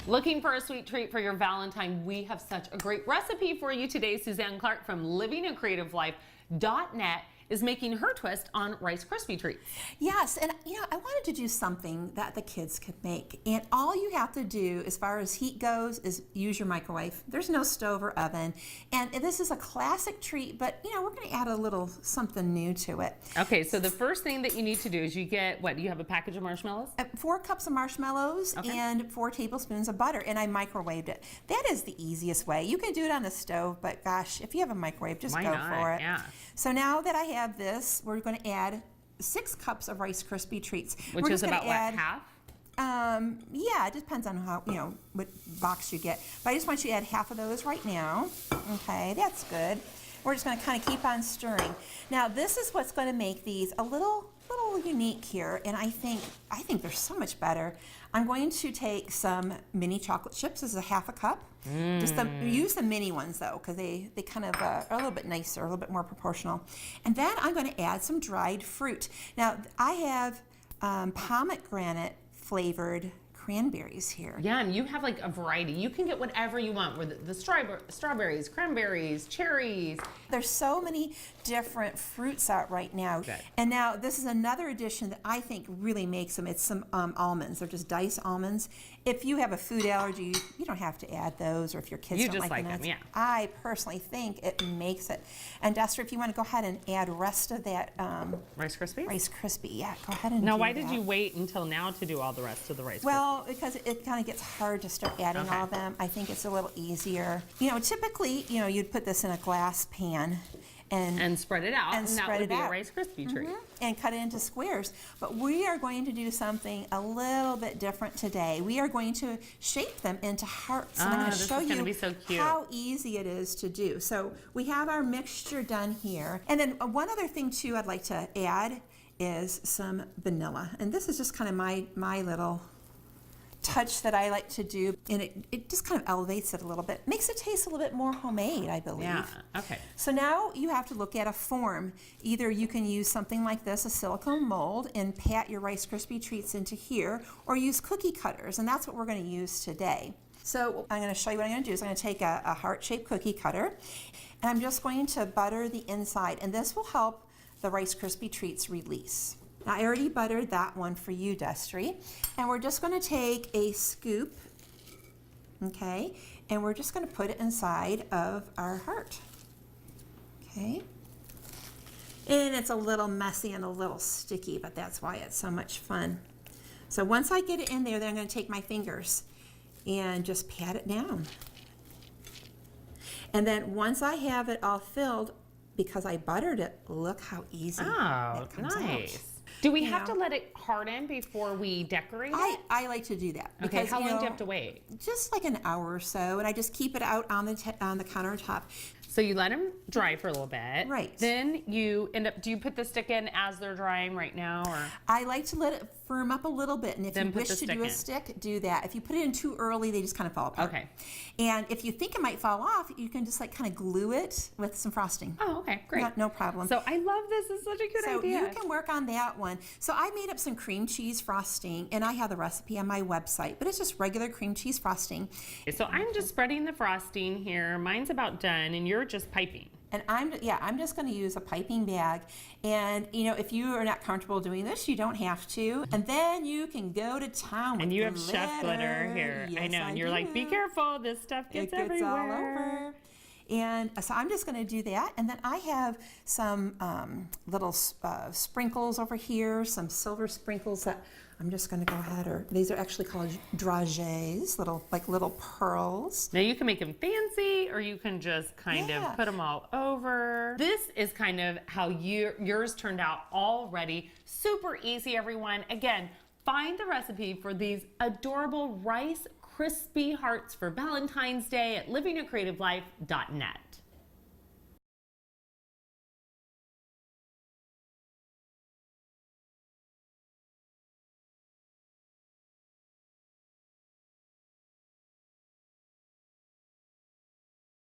Looking for a sweet treat for your Valentine? We have such a great recipe for you today. Suzanne Clark from livingacreativelife.net is making her twist on Rice Krispie treats. Yes, and I wanted to do something that the kids could make. And all you have to do as far as heat goes is use your microwave. There's no stove or oven. And this is a classic treat, but we're going to add a little something new to it. Okay, so the first thing that you need to do is you get, what, you have a package of marshmallows? 4 cups of marshmallows and 4 tablespoons of butter, and I microwaved it. That is the easiest way. You can do it on the stove, but gosh, if you have a microwave, just go for it. Yeah. So now that I have this, we're going to add 6 cups of Rice Krispie treats. Which is about what, half? Yeah, it depends on how, what box you get. But I just want you to add half of those right now. Okay, that's good. We're just going to kind of keep on stirring. Now, this is what's going to make these a little unique here, and I think they're so much better. I'm going to take some mini chocolate chips. This is a half a cup. Just use the mini ones though, because they kind of are a little bit nicer, a little bit more proportional. And then I'm going to add some dried fruit. Now I have pomegranate flavored cranberries here. Yeah, and you have like a variety. You can get whatever you want with the strawberries, cranberries, cherries. There's so many different fruits out right now. Good. And now this is another addition that I think really makes them. It's some almonds. They're just diced almonds. If you have a food allergy, you don't have to add those, or if your kids You don't just like nuts. them, yeah. I personally think it makes it. And Dester, if you want to go ahead and add rest of that Rice Krispies? Rice Krispie, yeah, go ahead and Now, do why that. did you wait until now to do all the rest of the Rice Krispies? Well, because it kind of gets hard to start adding all of them. I think it's a little easier. Typically, you'd put this in a glass pan and spread it out, and that would be a Rice Krispie treat. And cut it into squares. But we are going to do something a little bit different today. We are going to shape them into hearts. And I'm going to show you so cute. how easy it is to do. So we have our mixture done here. And then one other thing too I'd like to add is some vanilla. And this is just kind of my little touch that I like to do, and it just kind of elevates it a little bit, makes it taste a little bit more homemade, I believe. Yeah, okay. So now you have to look at a form. Either you can use something like this, a silicone mold, and pat your Rice Krispie treats into here, or use cookie cutters, and that's what we're going to use today. So I'm going to show you what I'm going to do. I'm going to take a heart-shaped cookie cutter, and I'm just going to butter the inside, and this will help the Rice Krispie treats release. Now, I already buttered that one for you, Destry. And we're just going to take a scoop, okay, and we're just going to put it inside of our heart, okay? And it's a little messy and a little sticky, but that's why it's so much fun. So once I get it in there, then I'm going to take my fingers and just pat it down. And then once I have it all filled, because I buttered it, look how easy it comes out. Do we have to let it harden before we decorate it? I like to do that. Because, Okay, how long do you have to wait? Just like an hour or so, and I just keep it out on the countertop. So you let them dry for a little bit. Right. Then you do you put the stick in as they're drying right now? Or? I like to let it firm up a little bit, and if you wish to do a stick, do that. If you put it in too early, they just kind of fall apart. Okay. And if you think it might fall off, you can just kind of glue it with some frosting. Oh, okay, great. No problem. So I love this. It's such a good idea. So you can work on that one. So I made up some cream cheese frosting, and I have the recipe on my website, but it's just regular cream cheese frosting. So I'm just spreading the frosting here. Mine's about done, and you're just piping. And I'm just going to use a piping bag. And if you are not comfortable doing this, you don't have to. And then you can go to town with And you have glitter. chef glitter here. Yes, I know. And you're do. like, be careful. This stuff gets everywhere. All over. And so I'm just going to do that. And then I have some little sprinkles over here, some silver sprinkles that I'm just going to go ahead, these are actually called dragées, little pearls. Now you can make them fancy, or you can just kind of put them all over. This is kind of how yours turned out already. Super easy, everyone. Again, find the recipe for these adorable Rice Krispie hearts for Valentine's Day at livingacreativelife.net.